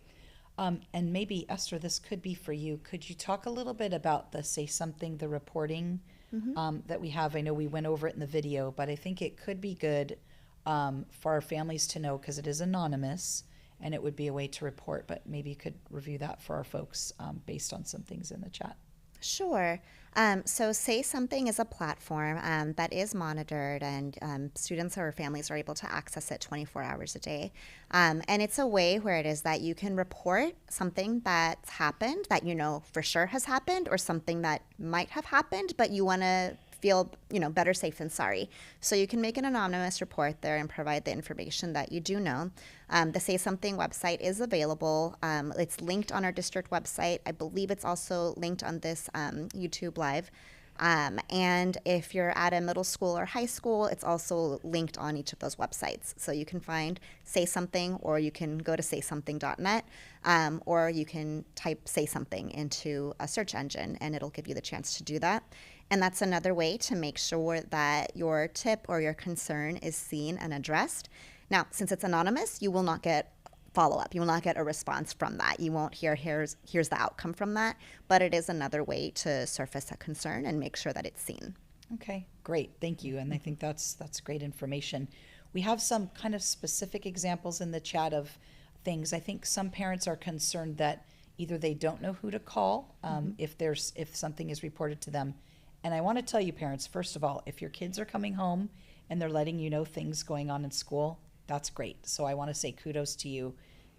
And maybe, Esther, this could be for you. Could you talk a little bit about the Say Something, the reporting that we have? I know we went over it in the video, but I think it could be good for our families to know, because it is anonymous and it would be a way to report, but maybe you could review that for our folks based on some things in the chat. Sure. So Say Something is a platform that is monitored, and students or families are able to access it 24 hours a day. And it's a way where it is that you can report something that's happened that for sure has happened, or something that might have happened, but you want to feel better safe than sorry. So you can make an anonymous report there and provide the information that you do know. The Say Something website is available. It's linked on our district website. I believe it's also linked on this YouTube Live. And if you're at a middle school or high school, it's also linked on each of those websites. So you can find Say Something, or you can go to saysomething.net, or you can type Say Something into a search engine, and it'll give you the chance to do that. And that's another way to make sure that your tip or your concern is seen and addressed. Now, since it's anonymous, you will not get follow-up. You will not get a response from that. You won't hear, here's the outcome from that, but it is another way to surface a concern and make sure that it's seen. Okay, great. Thank you. And I think that's great information. We have some kind of specific examples in the chat of things. I think some parents are concerned that either they don't know who to call if something is reported to them. And I want to tell you, parents, first of all, if your kids are coming home and they're letting you know things going on in school, that's great. So I want to say kudos to you.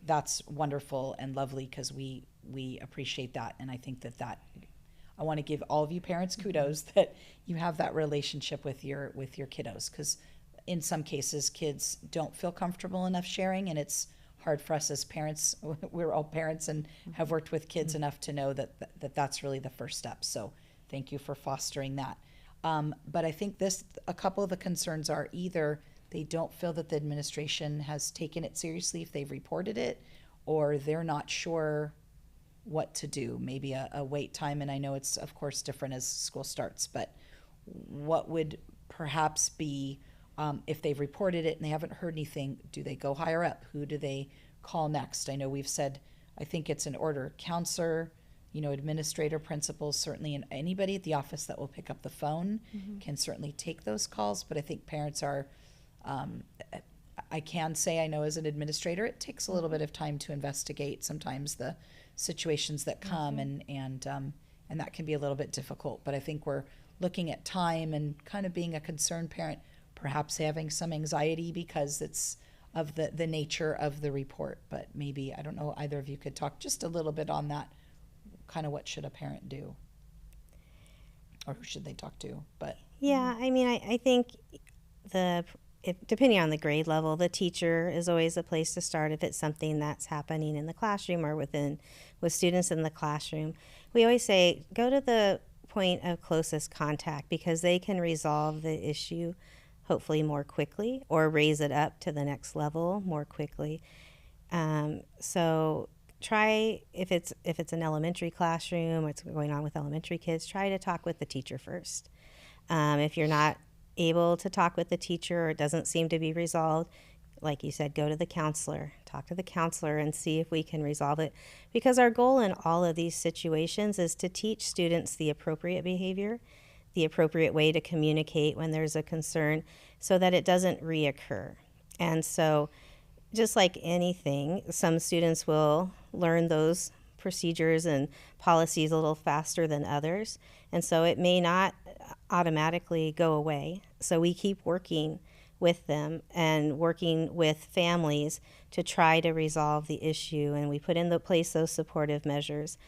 That's wonderful and lovely, because we appreciate that. And I think that I want to give all of you parents kudos that you have that relationship with your kiddos, because in some cases kids don't feel comfortable enough sharing, and it's hard for us as parents. We're all parents and have worked with kids enough to know that that's really the first step. So thank you for fostering that. But I think a couple of the concerns are either they don't feel that the administration has taken it seriously if they've reported it, or they're not sure what to do. Maybe a wait time, and I know it's of course different as school starts, but what would perhaps be, if they've reported it and they haven't heard anything, do they go higher up? Who do they call next? I know we've said, I think it's in order, counselor, administrator, principals, certainly, and anybody at the office that will pick up the phone can certainly take those calls. But I think parents are, I can say, I know as an administrator, it takes a little bit of time to investigate sometimes the situations that come, and that can be a little bit difficult. But I think we're looking at time and kind of being a concerned parent, perhaps having some anxiety because it's of the nature of the report. But maybe, I don't know, either of you could talk just a little bit on that, kind of what should a parent do, or who should they talk to? But Yeah, I mean, I think depending on the grade level, the teacher is always a place to start if it's something that's happening in the classroom or with students in the classroom. We always say go to the point of closest contact, because they can resolve the issue hopefully more quickly or raise it up to the next level more quickly. So try, if it's an elementary classroom, what's going on with elementary kids, try to talk with the teacher first. If you're not able to talk with the teacher or it doesn't seem to be resolved, like you said, go to the counselor, talk to the counselor and see if we can resolve it. Because our goal in all of these situations is to teach students the appropriate behavior, the appropriate way to communicate when there's a concern, so that it doesn't reoccur. And so, just like anything, some students will learn those procedures and policies a little faster than others. And so it may not automatically go away. So we keep working with them and working with families to try to resolve the issue. And we put into place those supportive measures.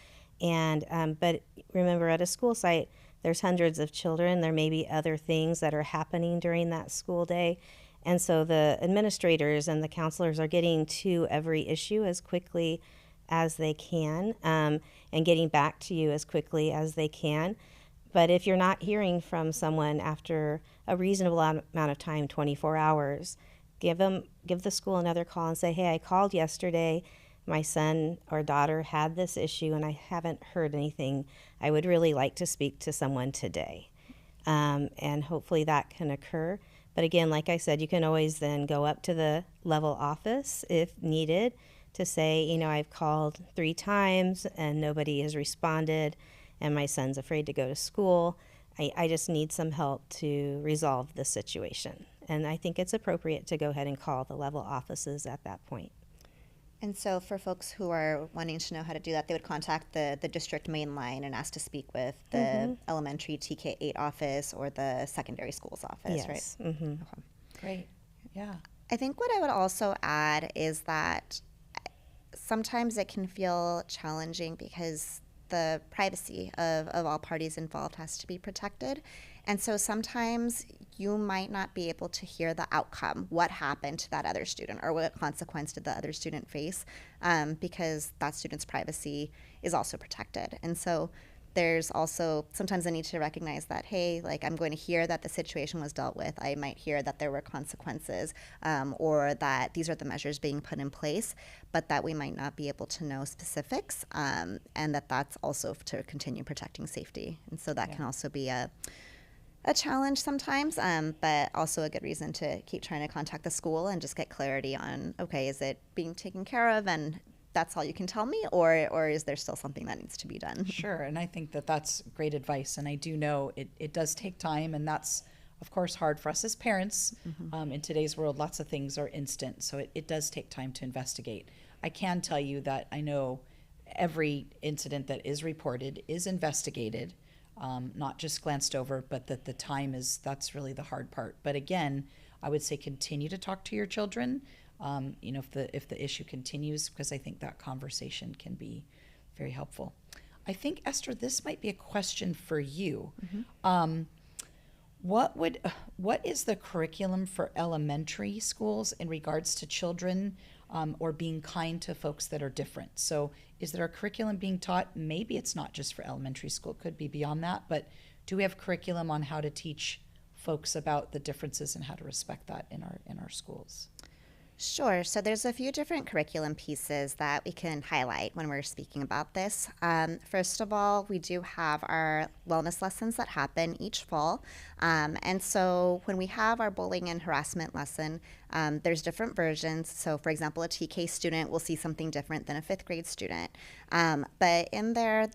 And but remember, at a school site, there's hundreds of children. There may be other things that are happening during that school day. And so the administrators and the counselors are getting to every issue as quickly as they can, and getting back to you as quickly as they can. But if you're not hearing from someone after a reasonable amount of time, 24 hours, give the school another call and say, hey, I called yesterday. My son or daughter had this issue and I haven't heard anything. I would really like to speak to someone today. And hopefully that can occur. But again, like I said, you can always then go up to the level office if needed to say, I've called 3 times and nobody has responded and my son's afraid to go to school. I just need some help to resolve the situation. And I think it's appropriate to go ahead and call the level offices at that point. And so for folks who are wanting to know how to do that, they would contact the district main line and ask to speak with the elementary TK8 office or the secondary schools office, Yes. right? Mm-hmm. Okay. great, yeah. I think what I would also add is that sometimes it can feel challenging because the privacy of all parties involved has to be protected. And so sometimes you might not be able to hear the outcome, what happened to that other student or what consequence did the other student face, because that student's privacy is also protected. And so there's also sometimes a need to recognize that, hey, like I'm going to hear that the situation was dealt with. I might hear that there were consequences, or that these are the measures being put in place, but that we might not be able to know specifics, and that's also to continue protecting safety. And so that can also be a challenge sometimes, but also a good reason to keep trying to contact the school and just get clarity on, okay, is it being taken care of and that's all you can tell me, or is there still something that needs to be done? Sure, and I think that's great advice, and I do know it does take time, and that's, of course, hard for us as parents. In today's world, lots of things are instant, so it does take time to investigate. I can tell you that I know every incident that is reported is investigated, not just glanced over, but that the time is, that's really the hard part. But again, I would say continue to talk to your children, if the issue continues, because I think that conversation can be very helpful. I think, Esther, this might be a question for you. What is the curriculum for elementary schools in regards to children, or being kind to folks that are different? So is there a curriculum being taught? Maybe it's not just for elementary school, it could be beyond that, but do we have curriculum on how to teach folks about the differences and how to respect that in our schools? Sure. So there's a few different curriculum pieces that we can highlight when we're speaking about this. First of all, we do have our wellness lessons that happen each fall. And so when we have our bullying and harassment lesson, there's different versions. So for example, a TK student will see something different than a 5th grade student. But in there,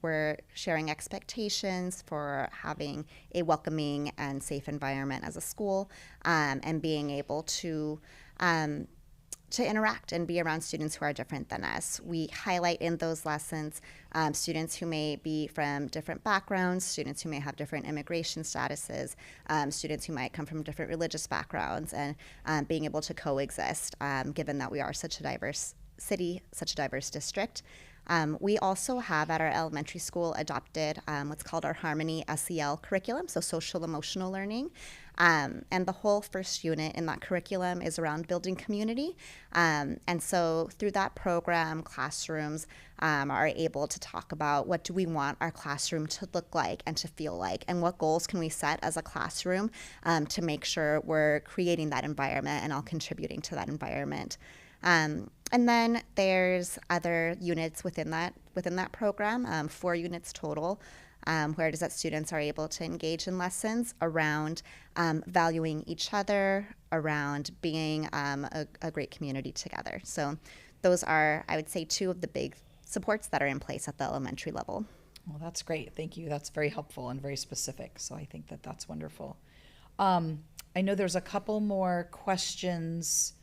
we're sharing expectations for having a welcoming and safe environment as a school, and being able to interact and be around students who are different than us. We highlight in those lessons students who may be from different backgrounds, students who may have different immigration statuses, students who might come from different religious backgrounds, and being able to coexist, given that we are such a diverse city, such a diverse district. We also have at our elementary school adopted what's called our Harmony SEL curriculum, so social emotional learning. And the whole first unit in that curriculum is around building community. And so through that program, classrooms are able to talk about what do we want our classroom to look like and to feel like, and what goals can we set as a classroom to make sure we're creating that environment and all contributing to that environment. And then there's other units within that program, 4 units total, where it is that students are able to engage in lessons around valuing each other, around being a great community together. So those are, I would say, 2 of the big supports that are in place at the elementary level. Well, that's great. Thank you. That's very helpful and very specific. So I think that that's wonderful. I know there's a couple more questions.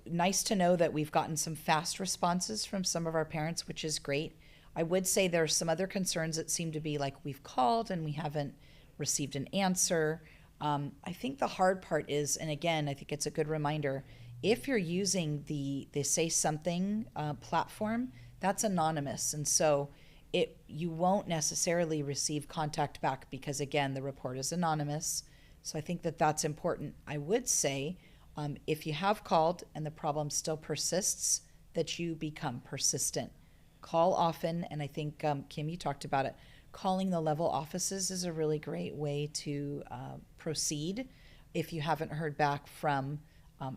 Nice to know that we've gotten some fast responses from some of our parents, which is great. I would say there are some other concerns that seem to be like we've called and we haven't received an answer. I think the hard part is, and again, I think it's a good reminder, if you're using the Say Something platform, that's anonymous. And so you won't necessarily receive contact back because, again, the report is anonymous. So I think that that's important. I would say if you have called and the problem still persists, that you become persistent. Call often, and I think, Kim, you talked about it. Calling the level offices is a really great way to proceed if you haven't heard back from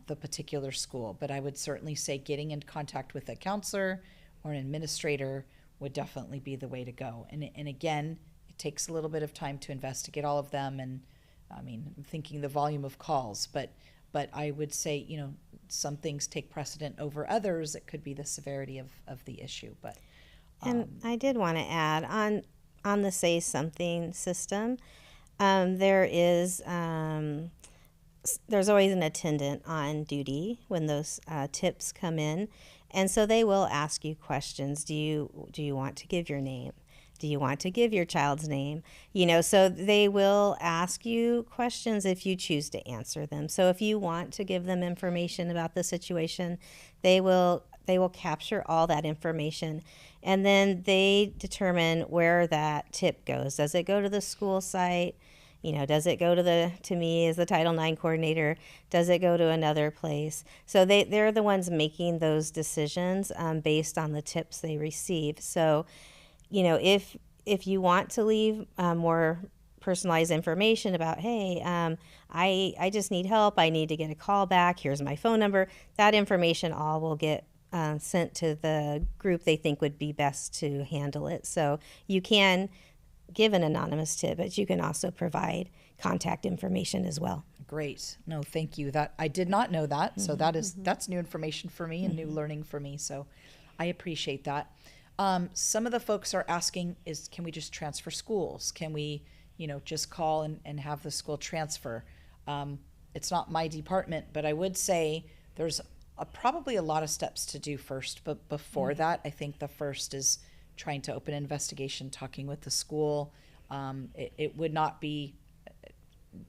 the particular school. But I would certainly say getting in contact with a counselor or an administrator would definitely be the way to go. And again, it takes a little bit of time to investigate all of them. And I mean, I'm thinking the volume of calls, but I would say, some things take precedent over others. It could be the severity of the issue. But and I did want to add on the Say Something system, there's always an attendant on duty when those tips come in, and so they will ask you questions. Do you want to give your name? Do you want to give your child's name? So they will ask you questions if you choose to answer them. So if you want to give them information about the situation, they will capture all that information, and then they determine where that tip goes. Does it go to the school site? Does it go to me as the Title IX coordinator? Does it go to another place? So they're the ones making those decisions based on the tips they receive. So if you want to leave more personalized information about, hey, I just need help, I need to get a call back, here's my phone number, that information all will get sent to the group they think would be best to handle it. So you can give an anonymous tip, but you can also provide contact information as well. Great. No, thank you. That I did not know that. So that's new information for me and new learning for me. So I appreciate that. Some of the folks are asking can we just transfer schools? Can we, just call and have the school transfer? It's not my department, but I would say there's probably a lot of steps to do first, but before that, I think the first is trying to open an investigation, talking with the school. It would not be,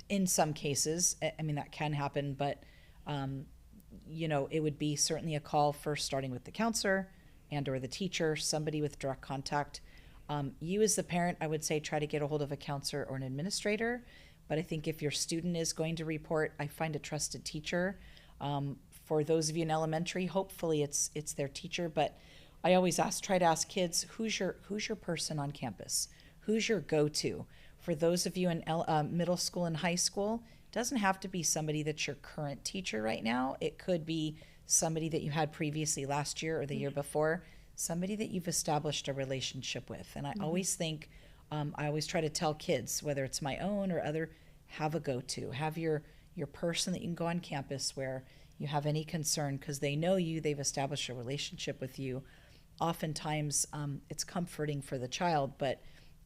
in some cases, I mean, that can happen, but, it would be certainly a call first, starting with the counselor and or the teacher, somebody with direct contact. You as the parent, I would say try to get a hold of a counselor or an administrator. But I think if your student is going to report, I find a trusted teacher. For those of you in elementary, hopefully it's their teacher. But I always try to ask kids, who's your person on campus? Who's your go-to? For those of you in middle school and high school, it doesn't have to be somebody that's your current teacher right now. It could be somebody that you had previously last year or the year before, somebody that you've established a relationship with. And I always think, I always try to tell kids, whether it's my own or other, have a go-to, have your person that you can go on campus where you have any concern, because they know you, they've established a relationship with you. Oftentimes, it's comforting for the child, but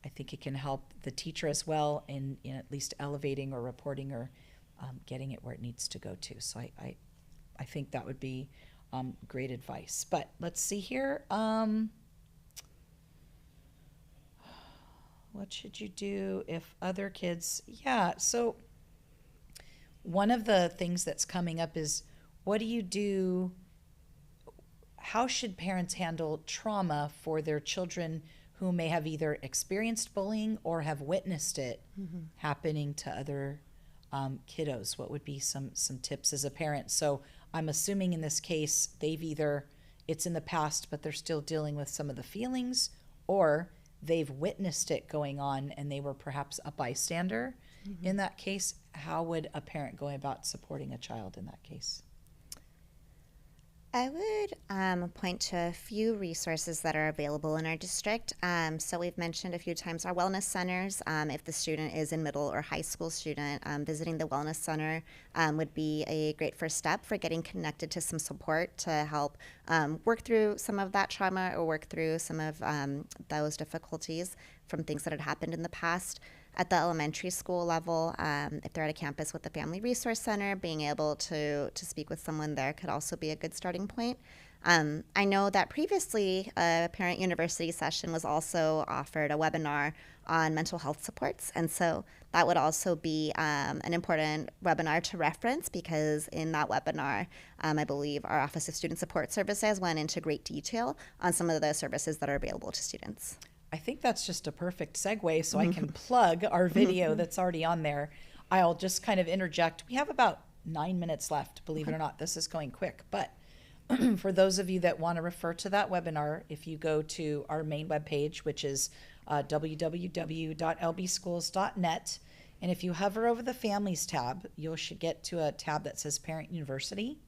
I think it can help the teacher as well in at least elevating or reporting or getting it where it needs to go to. So I think that would be great advice. But let's see here. What should you do if other kids? Yeah, so one of the things that's coming up is, what do you do? How should parents handle trauma for their children who may have either experienced bullying or have witnessed it happening to other kiddos? What would be some tips as a parent? So I'm assuming in this case, it's in the past, but they're still dealing with some of the feelings, or they've witnessed it going on and they were perhaps a bystander. In that case, how would a parent go about supporting a child in that case? I would point to a few resources that are available in our district. So we've mentioned a few times our wellness centers. If the student is a middle or high school student, visiting the wellness center would be a great first step for getting connected to some support to help work through some of that trauma or work through some of those difficulties from things that had happened in the past. At the elementary school level, if they're at a campus with the Family Resource Center, being able to speak with someone there could also be a good starting point. I know that previously a Parent University session was also offered a webinar on mental health supports, and so that would also be an important webinar to reference, because in that webinar, I believe our Office of Student Support Services went into great detail on some of the services that are available to students. I think that's just a perfect segue, so I can plug our video that's already on there. I'll just kind of interject. We have about 9 minutes left, believe it or not. This is going quick. But for those of you that want to refer to that webinar, if you go to our main webpage, which is www.lbschools.net, and if you hover over the Families tab, you should get to a tab that says Parent University.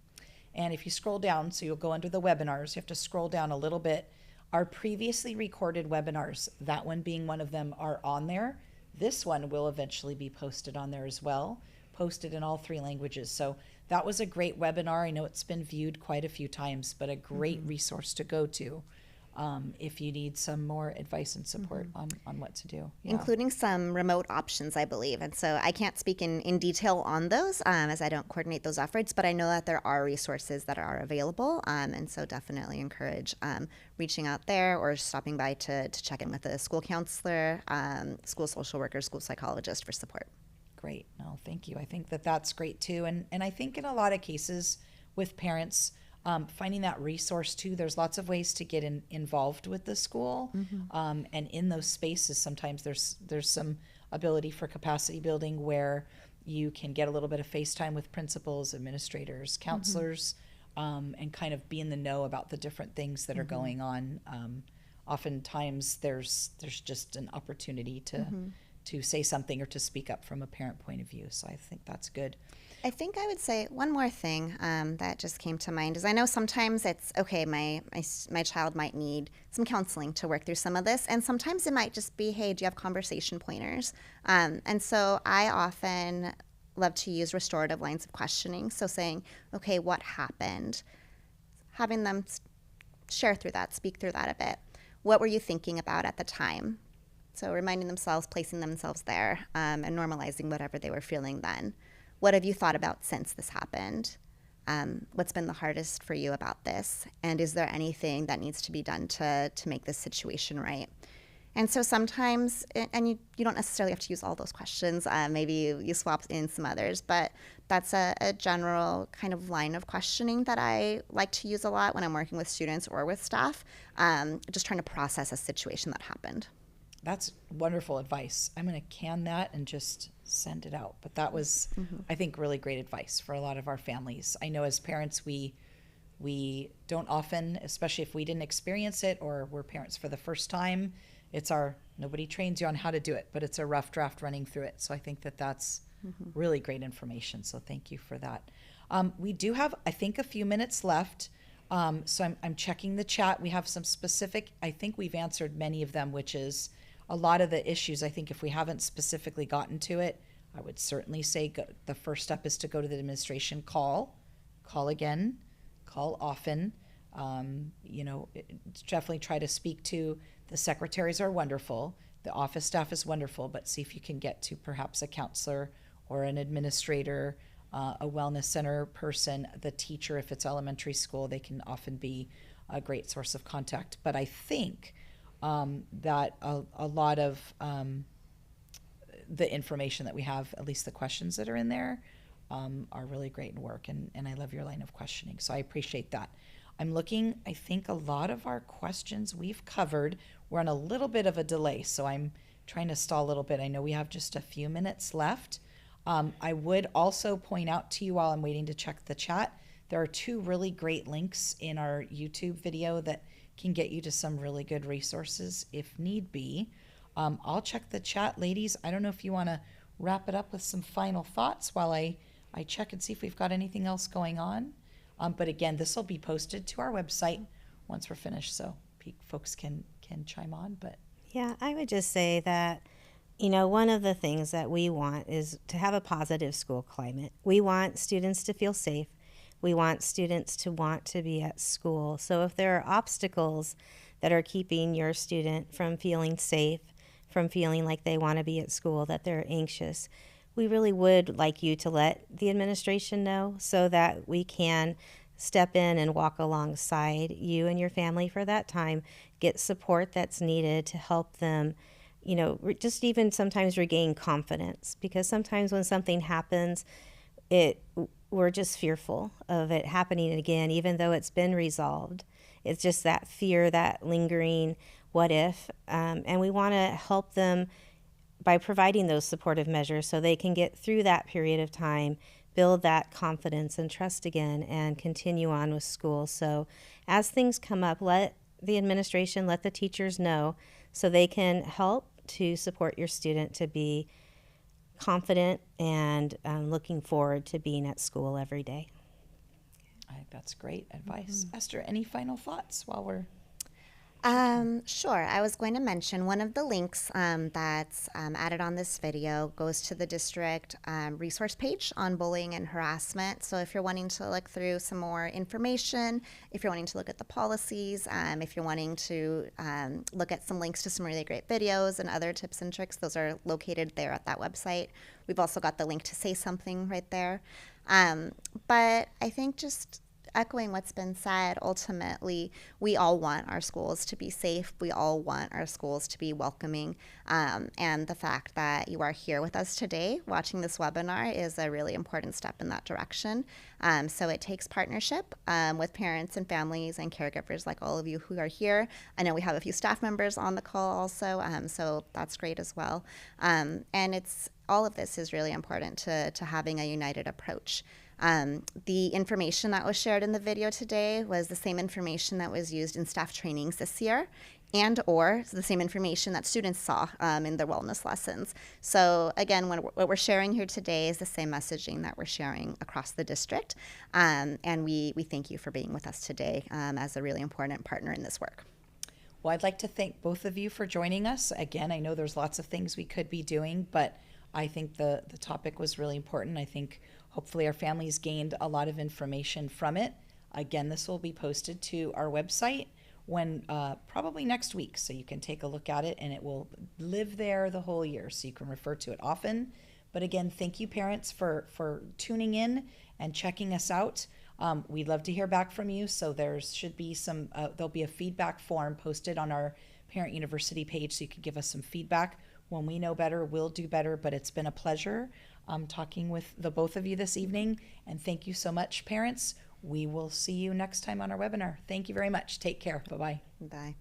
And if you scroll down, so you'll go under the webinars, you have to scroll down a little bit. Our previously recorded webinars, that one being one of them, are on there. This one will eventually be posted on there as well, posted in all 3 languages. So that was a great webinar. I know it's been viewed quite a few times, but a great resource to go to if you need some more advice and support on what to do. Yeah. Including some remote options, I believe. And so I can't speak in detail on those as I don't coordinate those efforts, but I know that there are resources that are available. And so definitely encourage reaching out there or stopping by to check in with a school counselor, school social worker, school psychologist for support. Great. No, thank you. I think that's great too. And I think in a lot of cases with parents, finding that resource too, there's lots of ways to get involved with the school. And in those spaces, sometimes there's some ability for capacity building where you can get a little bit of FaceTime with principals, administrators, counselors, and kind of be in the know about the different things that are going on. Oftentimes there's just an opportunity to say something or to speak up from a parent point of view. So I think that's good. I think I would say one more thing that just came to mind is I know sometimes it's, okay, my child might need some counseling to work through some of this, and sometimes it might just be, hey, do you have conversation pointers? And so I often love to use restorative lines of questioning, so saying, okay, what happened? Having them share through that, speak through that a bit. What were you thinking about at the time? So reminding themselves, placing themselves there, and normalizing whatever they were feeling then. What have you thought about since this happened? What's been the hardest for you about this? And is there anything that needs to be done to make this situation right? And so sometimes, and you don't necessarily have to use all those questions, maybe you swap in some others, but that's a general kind of line of questioning that I like to use a lot when I'm working with students or with staff, just trying to process a situation that happened. That's wonderful advice. I'm going to can that and just send it out. But that was, I think, really great advice for a lot of our families. I know as parents, we don't often, especially if we didn't experience it or we're parents for the first time, nobody trains you on how to do it, but it's a rough draft running through it. So I think that's really great information. So thank you for that. We do have, I think, a few minutes left. So I'm checking the chat. We have some specific, I think we've answered many of them, which is a lot of the issues. I think if we haven't specifically gotten to it, I would certainly say the first step is to go to the administration, call again, call often. Definitely try to speak to the secretaries are wonderful. The office staff is wonderful, but see if you can get to perhaps a counselor or an administrator, a wellness center person, the teacher. If it's elementary school, they can often be a great source of contact. But I think that a lot of the information that we have, at least the questions that are in there, are really great and work. And I love your line of questioning. So I appreciate that. I'm looking, I think a lot of our questions we've covered. We're on a little bit of a delay, so I'm trying to stall a little bit. I know we have just a few minutes left. I would also point out to you while I'm waiting to check the chat, there are 2 really great links in our YouTube video that can get you to some really good resources if need be. I'll check the chat, ladies. I don't know if you want to wrap it up with some final thoughts while I check and see if we've got anything else going on. But again, this will be posted to our website once we're finished, so folks can chime on. But Yeah, I would just say that, one of the things that we want is to have a positive school climate. We want students to feel safe. We want students to want to be at school. So if there are obstacles that are keeping your student from feeling safe, from feeling like they want to be at school, that they're anxious, we really would like you to let the administration know so that we can step in and walk alongside you and your family for that time, get support that's needed to help them, just even sometimes regain confidence. Because sometimes when something happens, we're just fearful of it happening again, even though it's been resolved. It's just that fear, that lingering what if, and we want to help them by providing those supportive measures so they can get through that period of time, build that confidence and trust again, and continue on with school. So as things come up, let the administration, let the teachers know so they can help to support your student to be confident and looking forward to being at school every day. I think that's great advice. Esther, any final thoughts while we're... Sure. I was going to mention one of the links that's added on this video goes to the district resource page on bullying and harassment. So if you're wanting to look through some more information, if you're wanting to look at the policies, if you're wanting to look at some links to some really great videos and other tips and tricks, those are located there at that website. We've also got the link to Say Something right there. But I think just echoing what's been said, ultimately, we all want our schools to be safe. We all want our schools to be welcoming. And the fact that you are here with us today watching this webinar is a really important step in that direction. So it takes partnership with parents and families and caregivers like all of you who are here. I know we have a few staff members on the call also, so that's great as well. And all of this is really important to having a united approach. The information that was shared in the video today was the same information that was used in staff trainings this year or the same information that students saw in their wellness lessons. So again, what we're sharing here today is the same messaging that we're sharing across the district. And we thank you for being with us today as a really important partner in this work. Well, I'd like to thank both of you for joining us. Again, I know there's lots of things we could be doing, but I think the topic was really important. I think hopefully our families gained a lot of information from it. Again, this will be posted to our website when probably next week, so you can take a look at it, and it will live there the whole year, so you can refer to it often. But again, thank you, parents, for tuning in and checking us out. We'd love to hear back from you. So should be there'll be a feedback form posted on our Parent University page, so you can give us some feedback. When we know better, we'll do better. But it's been a pleasure talking with the both of you this evening. And thank you so much, parents. We will see you next time on our webinar. Thank you very much. Take care. Bye-bye. Bye.